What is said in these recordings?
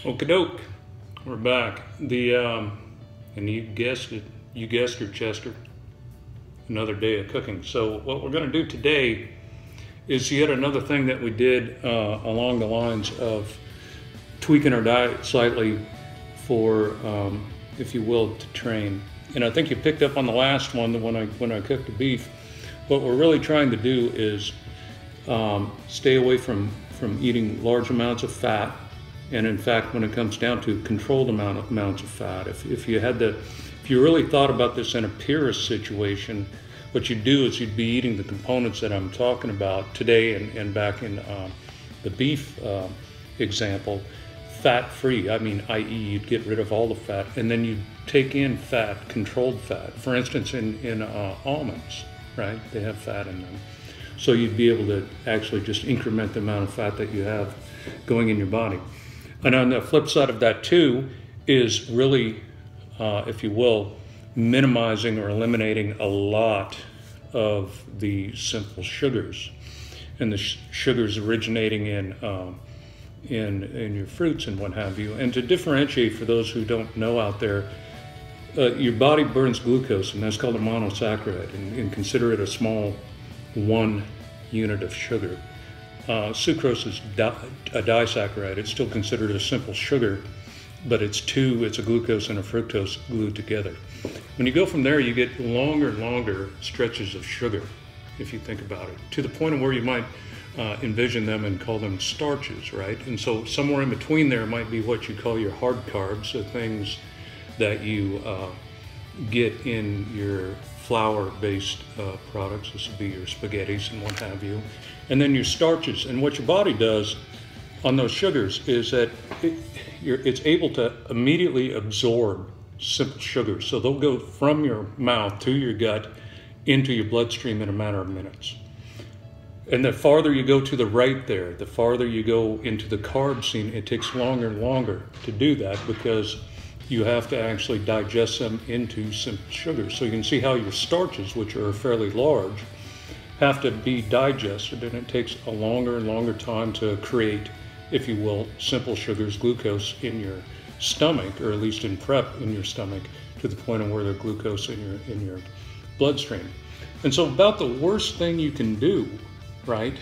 Okie doke, we're back. And you guessed it, Chester, another day of cooking. So what we're going to do today is yet another thing that we did along the lines of tweaking our diet slightly for, if you will, to train. And I think you picked up on the last one when I cooked the beef. What we're really trying to do is stay away from eating large amounts of fat. And in fact, when it comes down to controlled amounts of fat, if you really thought about this in a purist situation, what you'd do is you'd be eating the components that I'm talking about today and back in the beef example, fat-free. I mean, i.e. you'd get rid of all the fat, and then you'd take in fat, controlled fat. For instance, in almonds, right? They have fat in them. So you'd be able to actually just increment the amount of fat that you have going in your body. And on the flip side of that too is really, if you will, minimizing or eliminating a lot of the simple sugars, and the sugars originating in your fruits and what have you. And to differentiate for those who don't know out there, your body burns glucose, and that's called a monosaccharide, and consider it a small 1 unit of sugar. Sucrose is a disaccharide. It's still considered a simple sugar, but it's a glucose and a fructose glued together. When you go from there, you get longer and longer stretches of sugar, if you think about it, to the point of where you might envision them and call them starches, right? And so somewhere in between there might be what you call your hard carbs, the things that you get in your flour-based products. This would be your spaghettis and what have you. And then your starches. And what your body does on those sugars is that it's able to immediately absorb simple sugars. So they'll go from your mouth to your gut into your bloodstream in a matter of minutes. And the farther you go to the right there, the farther you go into the carb scene, it takes longer and longer to do that because you have to actually digest them into simple sugars. So you can see how your starches, which are fairly large, have to be digested, and it takes a longer and longer time to create, if you will, simple sugars, glucose in your stomach, or at least in prep in your stomach, to the point of where the glucose in your bloodstream. And so about the worst thing you can do, right,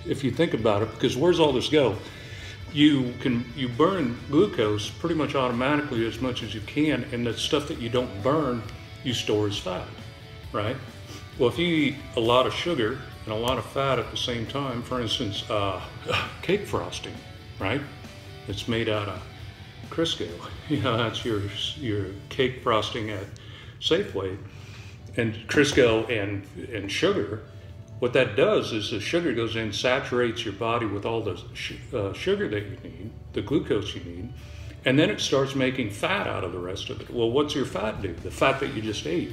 if you think about it, because where's all this go? You burn glucose pretty much automatically as much as you can, and the stuff that you don't burn, you store as fat, right? Well, if you eat a lot of sugar and a lot of fat at the same time, for instance, cake frosting, right? It's made out of Crisco. You know, that's your cake frosting at Safeway. And Crisco and sugar, what that does is the sugar goes in, saturates your body with all the sugar that you need, the glucose you need, and then it starts making fat out of the rest of it. Well, what's your fat do? The fat that you just ate.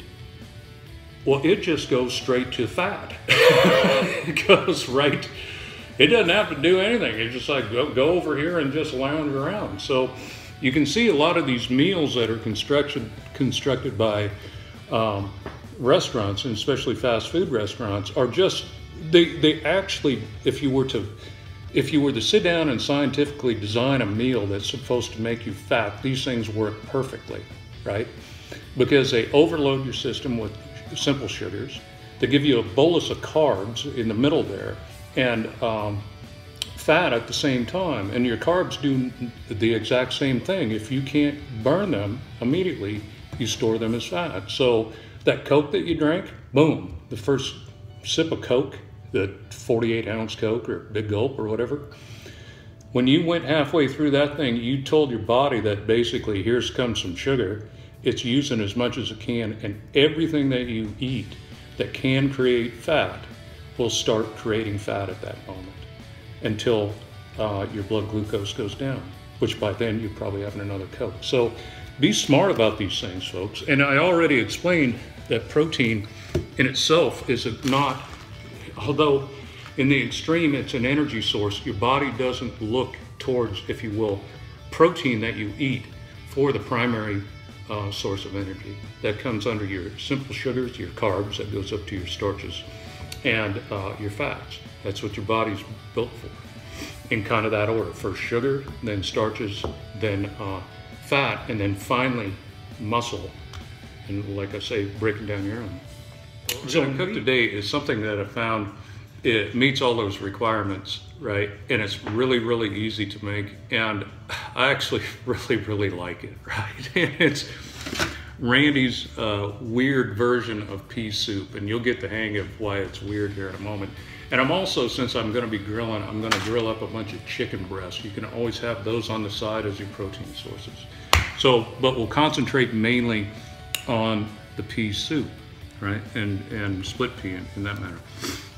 Well, it just goes straight to fat. It goes right. It doesn't have to do anything. It's just like go over here and just lounge around. So you can see a lot of these meals that are constructed by restaurants, and especially fast food restaurants, are just they actually, if you were to sit down and scientifically design a meal that's supposed to make you fat, these things work perfectly, right? Because they overload your system with simple sugars. They give you a bolus of carbs in the middle there, and fat at the same time. And your carbs do the exact same thing. If you can't burn them immediately, you store them as fat. So that Coke that you drank, boom, the first sip of Coke, the 48-ounce Coke or Big Gulp or whatever, when you went halfway through that thing, you told your body that basically, here's comes some sugar. It's using as much as it can, and everything that you eat that can create fat will start creating fat at that moment until your blood glucose goes down, which by then you're probably having another Coke. So be smart about these things, folks. And I already explained that protein in itself is not, although in the extreme it's an energy source, your body doesn't look towards, if you will, protein that you eat for the primary source of energy. That comes under your simple sugars, your carbs, that goes up to your starches, and your fats. That's what your body's built for. in kind of that order. First sugar, then starches, then fat, and then finally muscle. And like I say, breaking down your own. So what I cook today is something that I found it meets all those requirements, right? And it's really, really easy to make. And I actually really like it, right? It's Randy's weird version of pea soup, and you'll get the hang of why it's weird here in a moment. And I'm also, since I'm gonna be grilling, I'm gonna grill up a bunch of chicken breasts. You can always have those on the side as your protein sources. So, but we'll concentrate mainly on the pea soup, right? And split pea in that matter.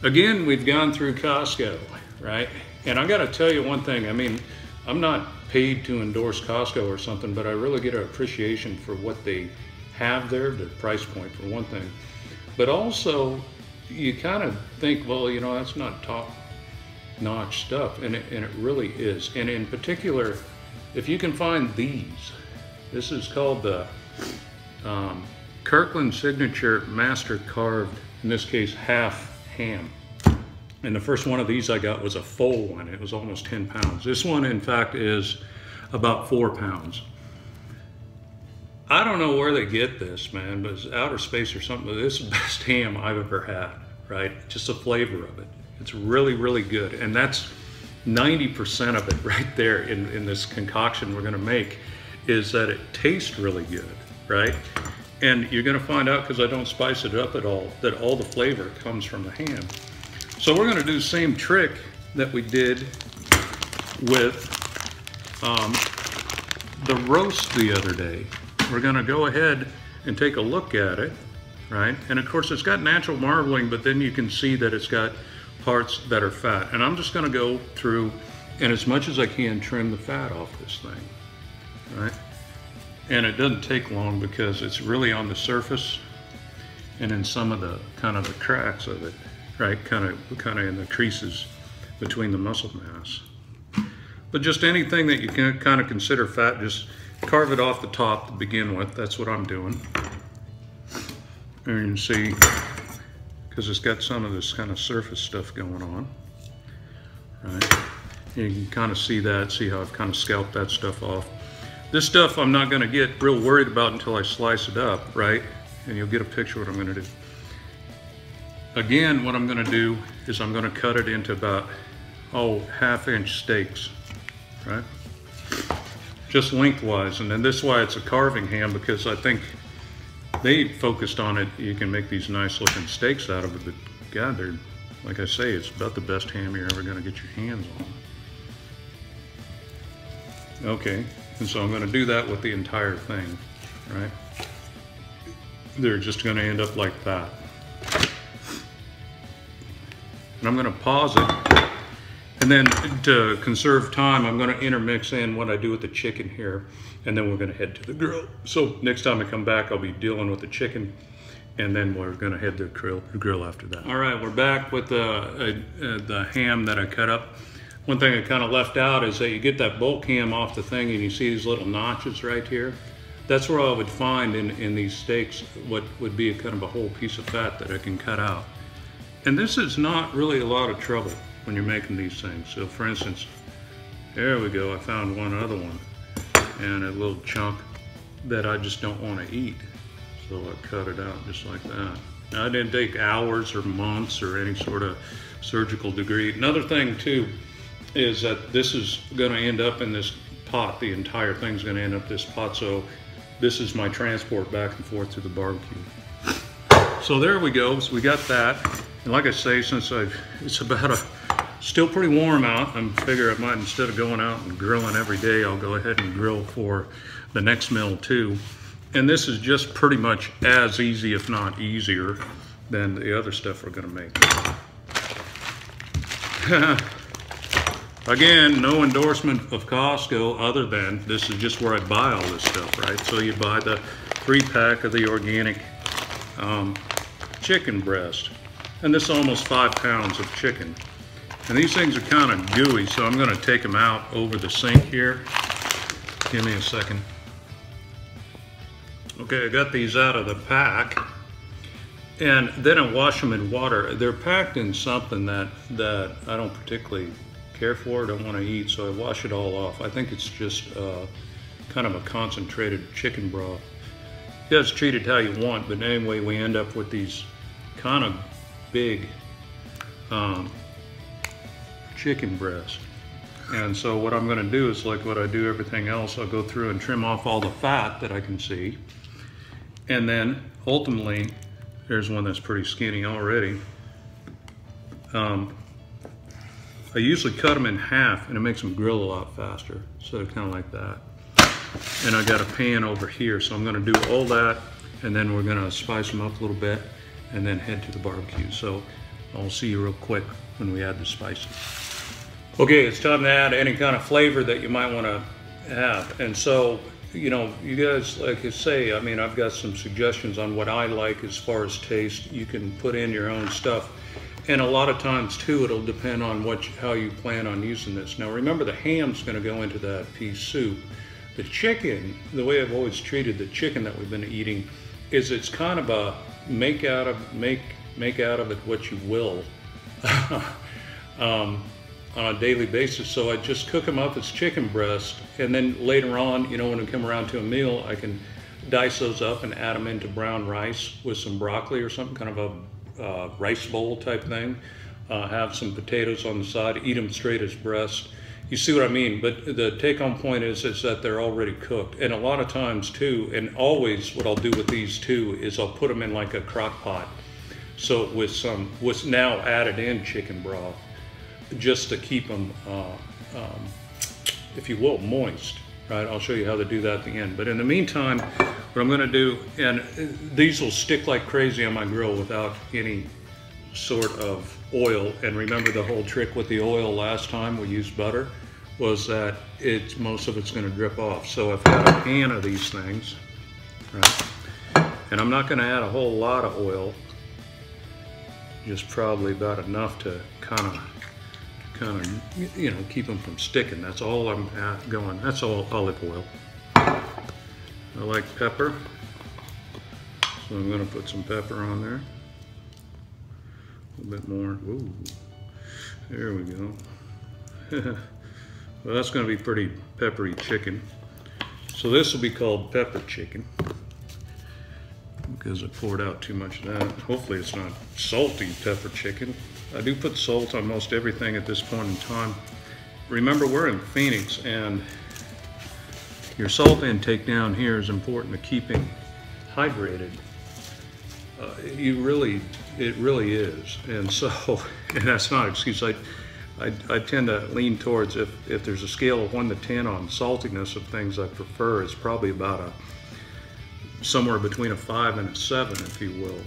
Again, we've gone through Costco, right? And I gotta tell you one thing, I mean, I'm not paid to endorse Costco or something, but I really get an appreciation for what they have there, their price point for one thing. But also, you kind of think, well, you know, that's not top-notch stuff, and it really is. And in particular, if you can find these, this is called the Kirkland Signature Master Carved, in this case, half ham. And the first one of these I got was a full one. It was almost 10 pounds. This one, in fact, is about 4 pounds. I don't know where they get this, man, but it's outer space or something. But this is the best ham I've ever had, right? Just the flavor of it. It's really good. And that's 90% of it right there in this concoction we're gonna make, is that it tastes really good, right? And you're gonna find out, because I don't spice it up at all, that all the flavor comes from the ham. So we're gonna do the same trick that we did with the roast the other day. We're gonna go ahead and take a look at it, right? And of course it's got natural marbling, but then you can see that it's got parts that are fat. And I'm just gonna go through and as much as I can trim the fat off this thing, right? And it doesn't take long because it's really on the surface and in some of the kind of the cracks of it, right? Kind of in the creases between the muscle mass. But just anything that you can kind of consider fat, just carve it off the top to begin with. That's what I'm doing. And you can see, because it's got some of this kind of surface stuff going on, right? And you can kind of see that, see how I've kind of scalped that stuff off. This stuff I'm not gonna get real worried about until I slice it up, right? And you'll get a picture of what I'm gonna do. Again, what I'm gonna do is I'm gonna cut it into about, half-inch steaks, right? Just lengthwise. And then this is why it's a carving ham, because I think they focused on it. You can make these nice looking steaks out of it, but God, they're, like I say, it's about the best ham you're ever gonna get your hands on. Okay, and so I'm gonna do that with the entire thing, right? They're just gonna end up like that. And I'm gonna pause it. And then to conserve time, I'm gonna intermix in what I do with the chicken here, and then we're gonna head to the grill. So next time I come back, I'll be dealing with the chicken, and then we're gonna head to the grill after that. All right, we're back with the ham that I cut up. One thing I kind of left out is that you get that bulk ham off the thing and you see these little notches right here. That's where I would find in these steaks what would be a kind of a whole piece of fat that I can cut out. And this is not really a lot of trouble when you're making these things. So for instance, there we go, I found one other one and a little chunk that I just don't want to eat. So I cut it out just like that. Now, it didn't take hours or months or any sort of surgical degree. Another thing too is that this is going to end up in this pot. The entire thing's going to end up this pot. So this is my transport back and forth to the barbecue. So there we go. So we got that. And like I say, since it's about still pretty warm out, I'm figuring I might, instead of going out and grilling every day, I'll go ahead and grill for the next meal too. And this is just pretty much as easy, if not easier, than the other stuff we're gonna make. Again, no endorsement of Costco other than this is just where I buy all this stuff, right? So you buy the 3-pack of the organic chicken breast. And this is almost 5 pounds of chicken. And these things are kind of gooey, so I'm gonna take them out over the sink here. Give me a second. Okay, I got these out of the pack. And then I wash them in water. They're packed in something that I don't particularly care for, don't want to eat, so I wash it all off. I think it's just kind of a concentrated chicken broth. You guys treat it how you want, but anyway, we end up with these kind of big chicken breasts. And so what I'm going to do is like what I do everything else. I'll go through and trim off all the fat that I can see. And then ultimately, there's one that's pretty skinny already. I usually cut them in half and it makes them grill a lot faster. So kind of like that. And I got a pan over here. So I'm going to do all that and then we're going to spice them up a little bit and then head to the barbecue. So I'll see you real quick when we add the spices. Okay, it's time to add any kind of flavor that you might want to have. And so, you know, you guys, like I say, I mean, I've got some suggestions on what I like as far as taste. You can put in your own stuff. And a lot of times too, it'll depend on how you plan on using this. Now remember, the ham's gonna go into that pea soup. The chicken, the way I've always treated the chicken that we've been eating, is it's kind of a make out of it what you will. On a daily basis. So I just cook them up as chicken breast, and then later on, you know, when we come around to a meal, I can dice those up and add them into brown rice with some broccoli or something, kind of a rice bowl type thing. Have some potatoes on the side, eat them straight as breast. You see what I mean? But the take-home point is that they're already cooked. And a lot of times too, and always what I'll do with these too, is I'll put them in like a crock pot. So with now added in chicken broth, just to keep them, if you will, moist, right? I'll show you how to do that at the end. But in the meantime, what I'm gonna do, and these will stick like crazy on my grill without any sort of oil. And remember the whole trick with the oil last time we used butter was that most of it's gonna drip off. So I've got a pan of these things, right? And I'm not gonna add a whole lot of oil, just probably about enough to kind of, you know, keep them from sticking. That's all I'm going. That's all olive oil. I like pepper, so I'm going to put some pepper on there. A little bit more. Ooh, there we go. Well, that's going to be pretty peppery chicken. So this will be called pepper chicken because I poured out too much of that. Hopefully it's not salty pepper chicken. I do put salt on most everything at this point in time. Remember, we're in Phoenix, and your salt intake down here is important to keeping hydrated. It really is. And so, and that's not an excuse. I tend to lean towards, if there's a scale of 1 to 10 on saltiness of things I prefer, it's probably about somewhere between a 5 and a 7, if you will.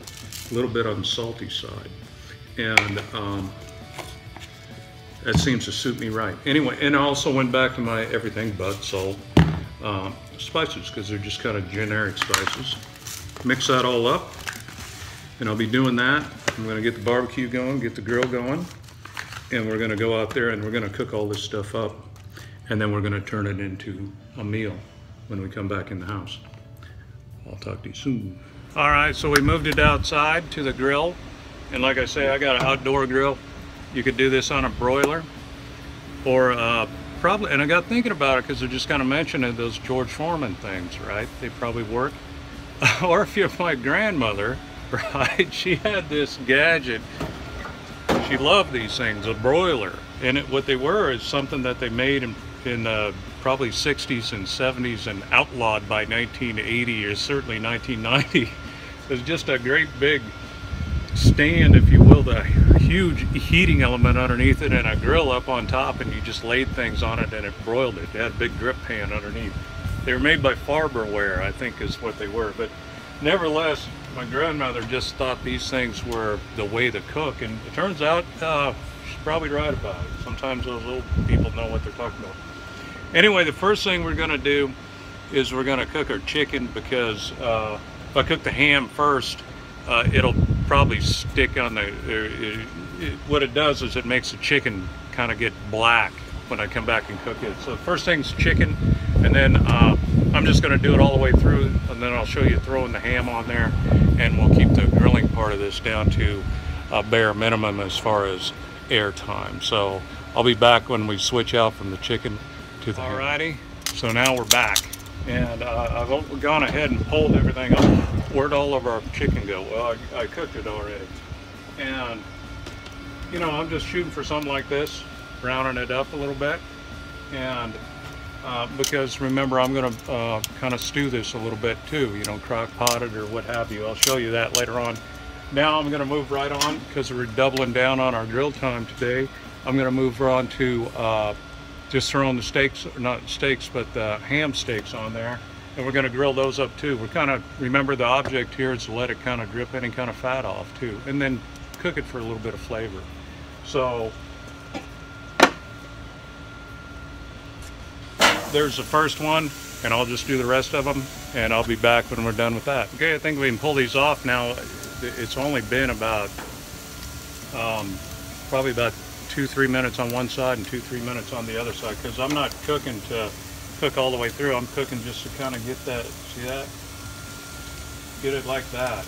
A little bit on the salty side. And that seems to suit me right. Anyway, and I also went back to my everything but salt, spices, because they're just kind of generic spices. Mix that all up, and I'll be doing that. I'm gonna get the barbecue going, get the grill going, and we're gonna go out there and we're gonna cook all this stuff up, and then we're gonna turn it into a meal when we come back in the house. I'll talk to you soon. All right, so we moved it outside to the grill. And like I say, I got an outdoor grill. You could do this on a broiler, or probably, and I got thinking about it because they're just kind of mentioning those George Foreman things, right? They probably work. Or if you're my grandmother, right? She had this gadget. She loved these things, a broiler. And what they were is something that they made in probably 60s and 70s and outlawed by 1980 or certainly 1990. It was just a great big stand, if you will, the huge heating element underneath it and a grill up on top, and you just laid things on it and it broiled it. It had a big drip pan underneath. They were made by Farberware, I think is what they were. But nevertheless, my grandmother just thought these things were the way to cook, and it turns out she's probably right about it. Sometimes those old people know what they're talking about. Anyway, the first thing we're going to do is we're going to cook our chicken, because if I cook the ham first, it'll probably stick on the, what it does is it makes the chicken kind of get black when I come back and cook it. So first thing's chicken, and then I'm just going to do it all the way through, and then I'll show you throwing the ham on there, and we'll keep the grilling part of this down to a bare minimum as far as air time. So I'll be back when we switch out from the chicken to the ham. Alrighty, so now we're back. And I've gone ahead and pulled everything up. Where'd all of our chicken go? Well, I cooked it already. And, you know, I'm just shooting for something like this, browning it up a little bit. And because remember, I'm going to kind of stew this a little bit too, you know, crock potted or what have you. I'll show you that later on. Now I'm going to move right on, because we're doubling down on our grill time today. I'm going to move on to just throwing the steaks, not steaks, but the ham steaks on there. And we're going to grill those up too. We're kind of, remember the object here is to let it kind of drip any kind of fat off too. And then cook it for a little bit of flavor. So there's the first one, and I'll just do the rest of them, and I'll be back when we're done with that. Okay, I think we can pull these off now. It's only been about, probably about 2-3 minutes on one side and 2-3 minutes on the other side, because I'm not cooking to cook all the way through. I'm cooking just to kind of get that, see that? Get it like that.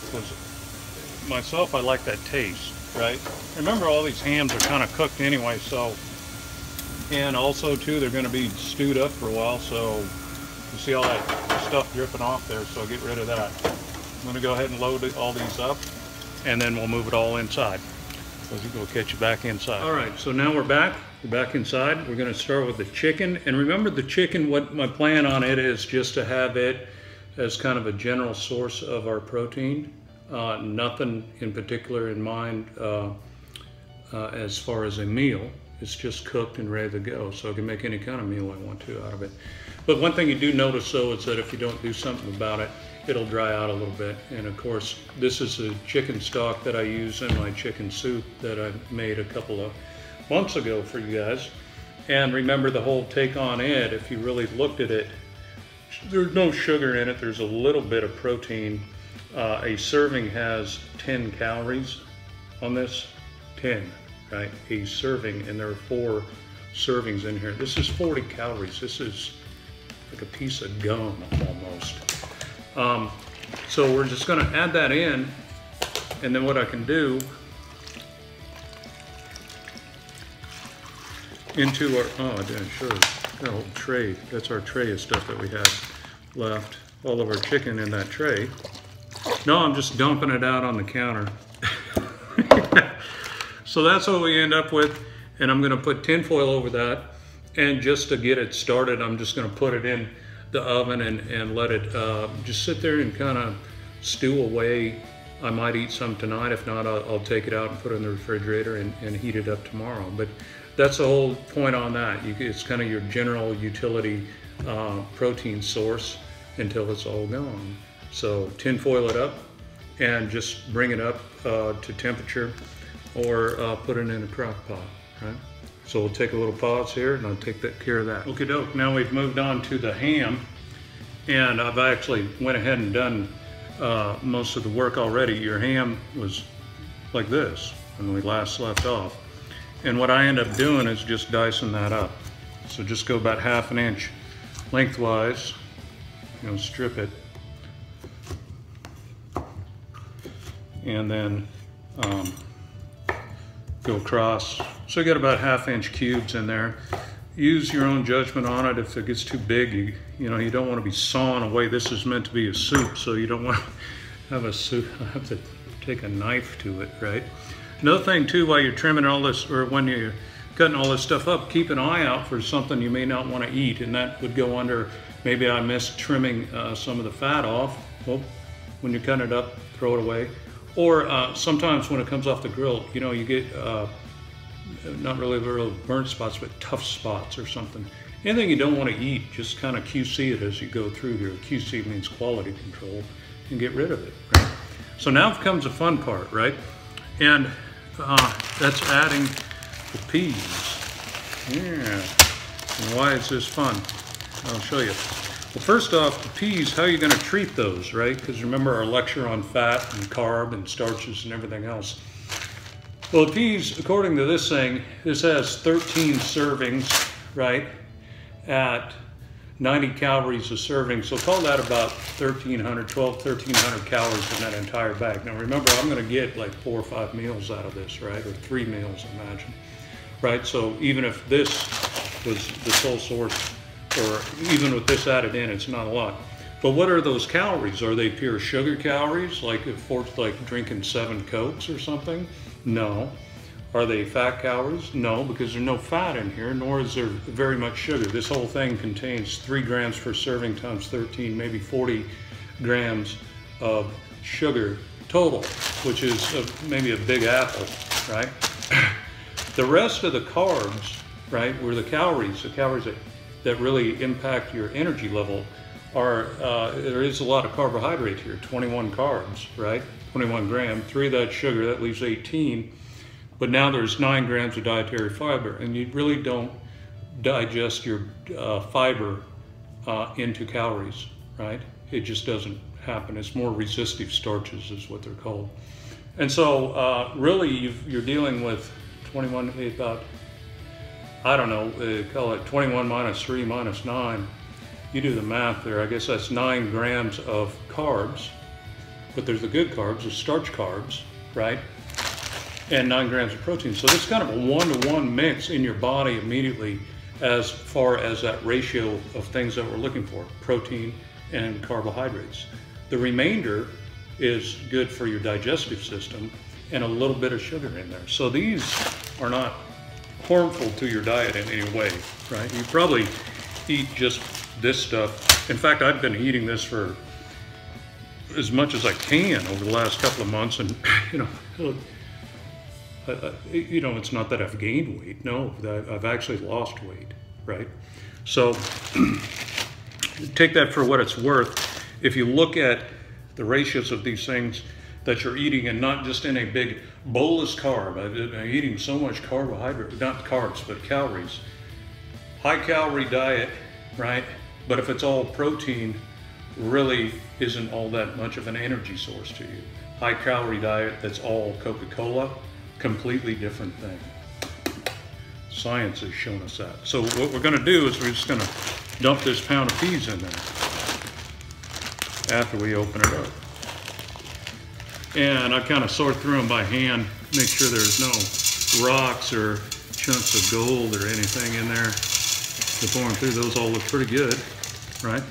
Because myself, I like that taste, right? Remember, all these hams are kind of cooked anyway, so, and also too, they're going to be stewed up for a while, so you see all that stuff dripping off there, so get rid of that. I'm going to go ahead and load all these up, and then we'll move it all inside. We'll catch you back inside. All right, so now we're back inside. We're going to start with the chicken. And remember, the chicken, what my plan on it is just to have it as kind of a general source of our protein. Nothing in particular in mind as far as a meal. It's just cooked and ready to go. So I can make any kind of meal I want to out of it. But one thing you do notice though is that if you don't do something about it, it'll dry out a little bit. And of course, this is a chicken stock that I use in my chicken soup that I made a couple of months ago for you guys. And remember the whole take on it, if you really looked at it, there's no sugar in it, there's a little bit of protein. A serving has 10 calories on this, 10, right? A serving, and there are 4 servings in here. This is 40 calories. This is like a piece of gum almost. So we're just going to add that in, and then what I can do into our, oh, I didn't show you, that whole tray. That's our tray of stuff that we have left. All of our chicken in that tray. No, I'm just dumping it out on the counter. So that's what we end up with, and I'm going to put tin foil over that, and just to get it started, I'm just going to put it in the oven and let it just sit there and kind of stew away. I might eat some tonight. If not, I'll take it out and put it in the refrigerator and heat it up tomorrow. But that's the whole point on that. It's kind of your general utility protein source until it's all gone. So tin foil it up and just bring it up to temperature, or put it in a crock pot, right? So we'll take a little pause here and I'll take care of that. Okie doke, now we've moved on to the ham, and I've actually went ahead and done most of the work already. Your ham was like this when we last left off. And what I end up doing is just dicing that up. So just go about 1/2 inch lengthwise, you know, strip it. And then go across. So you got about 1/2 inch cubes in there. Use your own judgment on it. If it gets too big, you know, you don't want to be sawing away. This is meant to be a soup, so you don't want to have a soup. I have to take a knife to it, right? Another thing too, while you're trimming all this, or when you're cutting all this stuff up, keep an eye out for something you may not want to eat, and that would go under, maybe I missed trimming some of the fat off. Well, when you're cutting it up, throw it away. Or sometimes when it comes off the grill, you know, you get not really real burnt spots, but tough spots or something. Anything you don't want to eat, just kind of QC it as you go through here. QC means quality control, and get rid of it, right? So now comes the fun part, right? And that's adding the peas. Yeah. And why is this fun? I'll show you. Well, first off, the peas, how are you going to treat those, right? Because remember our lecture on fat and carb and starches and everything else. Well, the peas, according to this thing, this has 13 servings, right, at 90 calories a serving. So call that about 1,300 calories in that entire bag. Now remember, I'm going to get like 4 or 5 meals out of this, right? Or 3 meals, imagine, right? So even if this was the sole source, or even with this added in, it's not a lot. But what are those calories? Are they pure sugar calories, like drinking 7 Cokes or something? No. Are they fat calories? No, because there's no fat in here, nor is there very much sugar. This whole thing contains 3 grams per serving times 13, maybe 40 grams of sugar total, which is maybe a big apple, right? The rest of the carbs, right, were the calories that really impact your energy level are, there is a lot of carbohydrate here, 21 carbs, right? 21 grams, 3 of that sugar, that leaves 18. But now there's 9 grams of dietary fiber, and you really don't digest your fiber into calories, right? It just doesn't happen. It's more resistive starches is what they're called. And so really you're dealing with 21, about, I don't know, call it 21 minus 3 minus 9. You do the math there, I guess that's 9 grams of carbs, but there's the good carbs, the starch carbs, right? And 9 grams of protein. So this is kind of a 1-to-1 mix in your body immediately as far as that ratio of things that we're looking for, protein and carbohydrates. The remainder is good for your digestive system and a little bit of sugar in there. So these are not harmful to your diet in any way, right? You probably eat just this stuff. In fact, I've been eating this for as much as I can over the last couple of months, and it's not that I've gained weight. No, I've actually lost weight, right? So take that for what it's worth. If you look at the ratios of these things that you're eating, and not just in a big bolus carb, I'm eating so much carbohydrate, not carbs, but calories. High calorie diet, right? But if it's all protein, really isn't all that much of an energy source to you. High calorie diet that's all Coca-Cola, completely different thing. Science has shown us that. So what we're gonna do is we're just gonna dump this pound of peas in there after we open it up. And I kind of sort through them by hand, make sure there's no rocks or chunks of gold or anything in there. Before I'm through, those all look pretty good, right?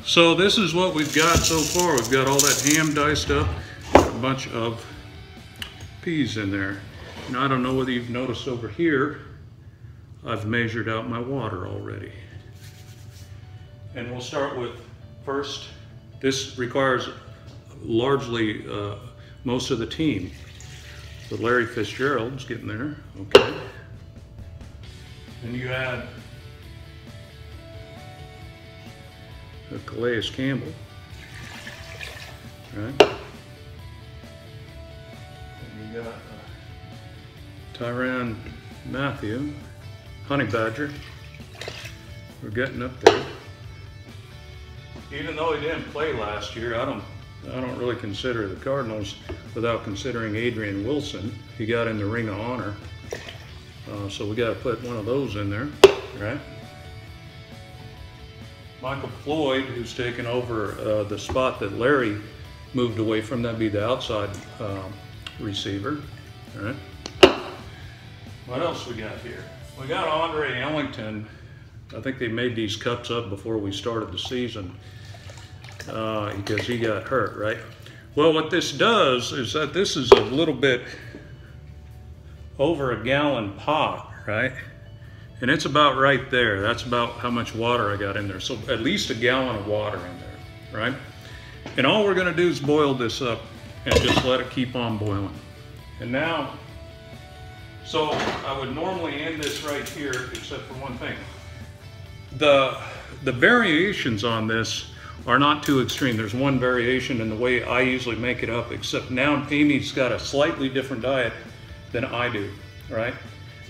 So this is what we've got so far. We've got all that ham diced up, a bunch of peas in there. And I don't know whether you've noticed over here, I've measured out my water already. And we'll start with first, this requires largely most of the team. So Larry Fitzgerald's getting there, okay. And you add a Calais Campbell, right? And you got Tyrann Mathieu, Honey Badger. We're getting up there. Even though he didn't play last year, I don't really consider the Cardinals without considering Adrian Wilson. He got in the Ring of Honor. So we got to put one of those in there, right? Michael Floyd, who's taken over the spot that Larry moved away from, that'd be the outside receiver, all right? What else we got here? We got Andre Ellington. I think they made these cups up before we started the season because he got hurt, right? Well, what this does is that this is a little bit over a gallon pot, right? And it's about right there. That's about how much water I got in there. So at least a gallon of water in there, right? And all we're gonna do is boil this up and just let it keep on boiling. And now, so I would normally end this right here, except for one thing. The variations on this are not too extreme. There's one variation in the way I usually make it up, except now Amy's got a slightly different diet than I do, right?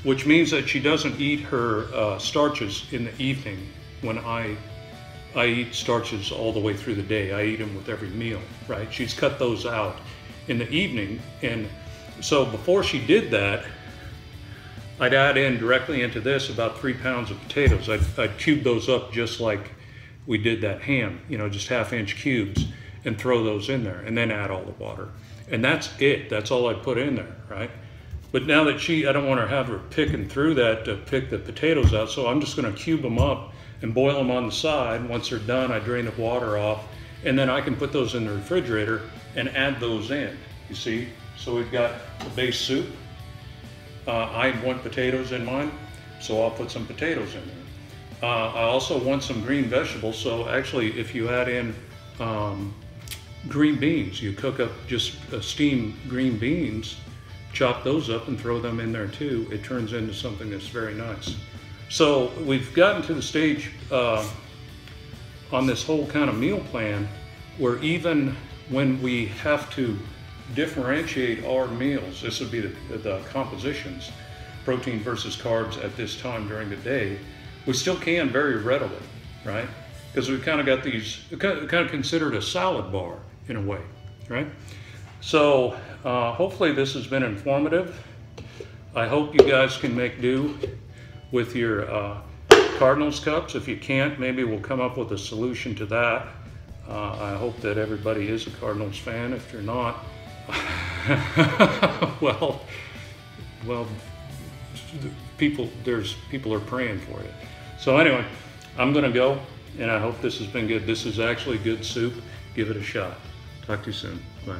Which means that she doesn't eat her starches in the evening when I eat starches all the way through the day. I eat them with every meal, right? She's cut those out in the evening. And so before she did that, I'd add in directly into this about 3 pounds of potatoes. I'd cube those up just like we did that ham, you know, just 1/2-inch cubes, and throw those in there, and then add all the water. And that's it. That's all I put in there, right? But now that I don't want to have her picking through that to pick the potatoes out, so I'm just going to cube them up and boil them on the side. Once they're done, I drain the water off, and then I can put those in the refrigerator and add those in, you see? So we've got the base soup. I want potatoes in mine, so I'll put some potatoes in there. I also want some green vegetables, so actually if you add in green beans, you cook up just steamed green beans, chop those up and throw them in there too. It turns into something that's very nice. So we've gotten to the stage on this whole kind of meal plan where even when we have to differentiate our meals, this would be the compositions, protein versus carbs at this time during the day, we still can very readily, right? Because we've kind of got these, kind of considered a salad bar in a way, right? So hopefully this has been informative. I hope you guys can make do with your Cardinals cups. If you can't, maybe we'll come up with a solution to that. I hope that everybody is a Cardinals fan. If you're not, well, people are praying for you. So anyway, I'm gonna go, and I hope this has been good. This is actually good soup. Give it a shot. Talk to you soon. Bye.